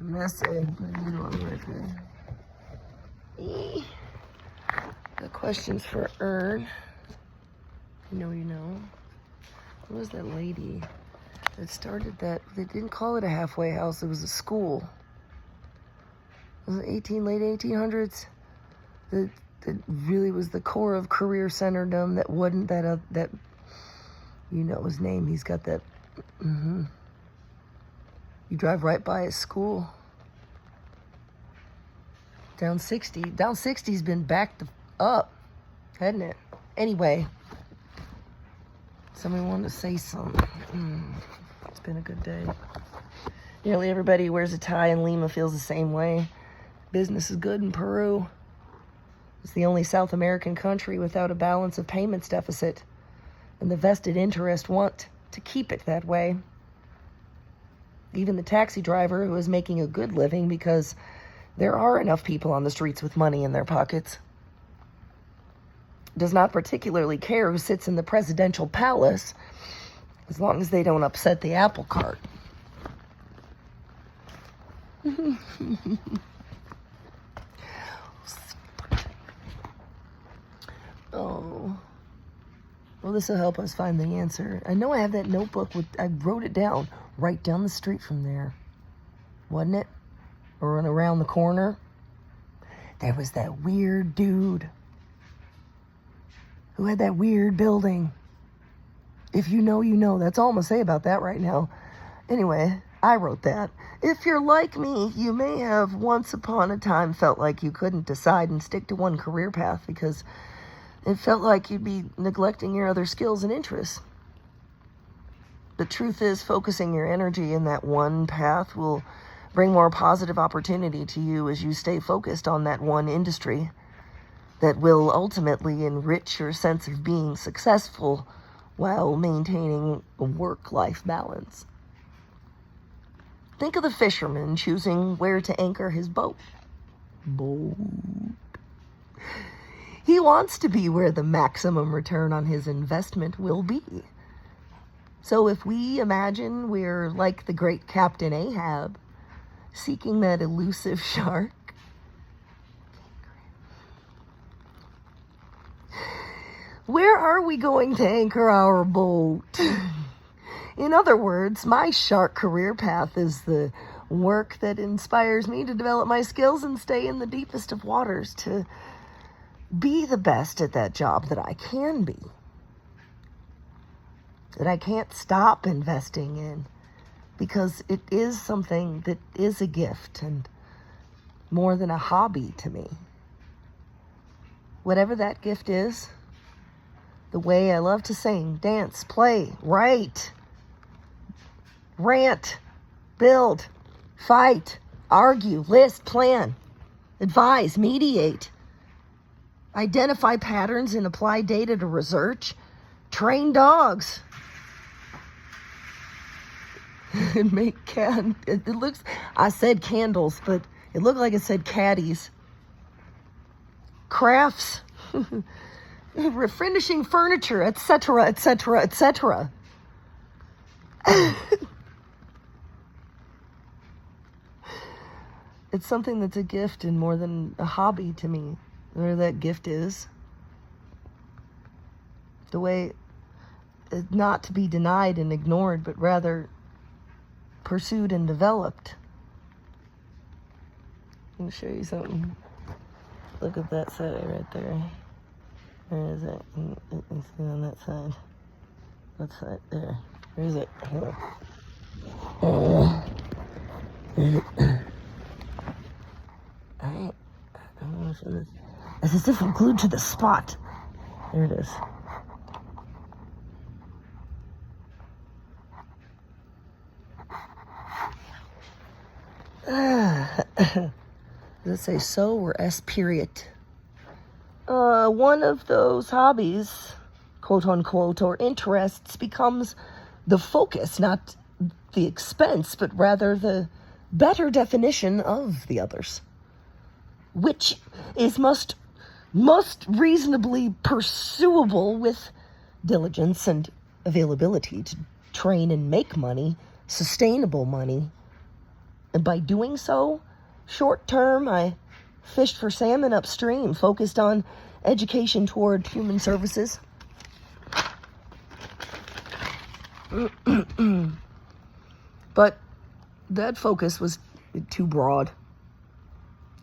Message. Right there. The questions for Ern. You know. What was that lady that started that? They didn't call it a halfway house. It was a school. Was it late 1800s? That really was the core of career centerdom. That wasn't that. You know his name. He's got that. You drive right by his school. Down 60. Down 60's been backed up, hasn't it? Anyway, somebody wanted to say something. It's been a good day. Nearly everybody wears a tie, and Lima feels the same way. Business is good in Peru. It's the only South American country without a balance of payments deficit, and the vested interest want to keep it that way. Even the taxi driver, who is making a good living because there are enough people on the streets with money in their pockets, does not particularly care who sits in the presidential palace as long as they don't upset the apple cart. Oh. Well, this will help us find the answer. I know I have that notebook I wrote it down right down the street from there. Wasn't it? Or around the corner. There was that weird dude who had that weird building. If you know, you know. That's all I'm going to say about that right now. Anyway, I wrote that. If you're like me, you may have once upon a time felt like you couldn't decide and stick to one career path because it felt like you'd be neglecting your other skills and interests. The truth is, focusing your energy in that one path will bring more positive opportunity to you as you stay focused on that one industry that will ultimately enrich your sense of being successful while maintaining a work-life balance. Think of the fisherman choosing where to anchor his boat. He wants to be where the maximum return on his investment will be. So if we imagine we're like the great Captain Ahab, seeking that elusive shark, where are we going to anchor our boat? In other words, my shark career path is the work that inspires me to develop my skills and stay in the deepest of waters to be the best at that job that I can be, that I can't stop investing in, because it is something that is a gift and more than a hobby to me. Whatever that gift is, the way I love to sing, dance, play, write, rant, build, fight, argue, list, plan, advise, mediate, identify patterns and apply data to research, train dogs, and make it looks, I said candles, but it looked like it said caddies, crafts, finishing furniture, etc., etc., etc. It's something that's a gift and more than a hobby to me. Whatever that gift is. The way not to be denied and ignored, but rather pursued and developed. I'm going to show you something. Look at that side right there. Where is it? It's on that side. That side there. Where is it? Alright. It's as if I'm glued to the spot. There it is. Does it say so or S period? One of those hobbies, quote unquote, or interests becomes the focus, not the expense, but rather the better definition of the others, which is most reasonably pursuable with diligence and availability to train and make money, sustainable money, And by doing so, short term, I fished for salmon upstream, focused on education toward human services. But that focus was too broad.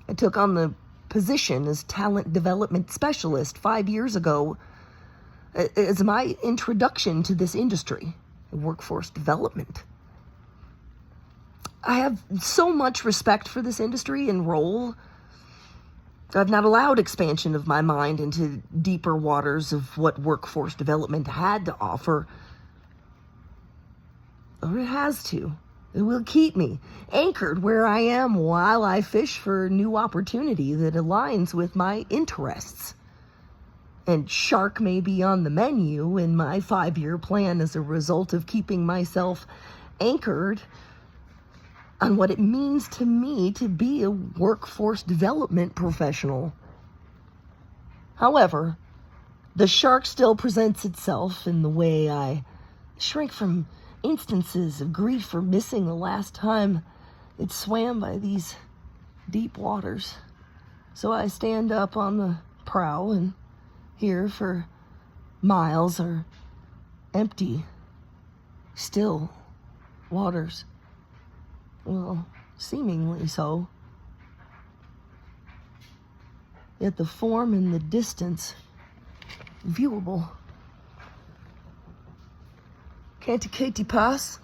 I took on the position as talent development specialist 5 years ago as my introduction to this industry, workforce development. I have so much respect for this industry and role. I've not allowed expansion of my mind into deeper waters of what workforce development had to offer. Or it has to. It will keep me anchored where I am while I fish for new opportunity that aligns with my interests. And shark may be on the menu in my 5-year plan as a result of keeping myself anchored on what it means to me to be a workforce development professional. However, the shark still presents itself in the way I shrink from instances of grief for missing the last time it swam by these deep waters. So I stand up on the prow and here for miles are empty, still waters. Well, seemingly so. Yet the form in the distance, viewable. Can't Katie pass?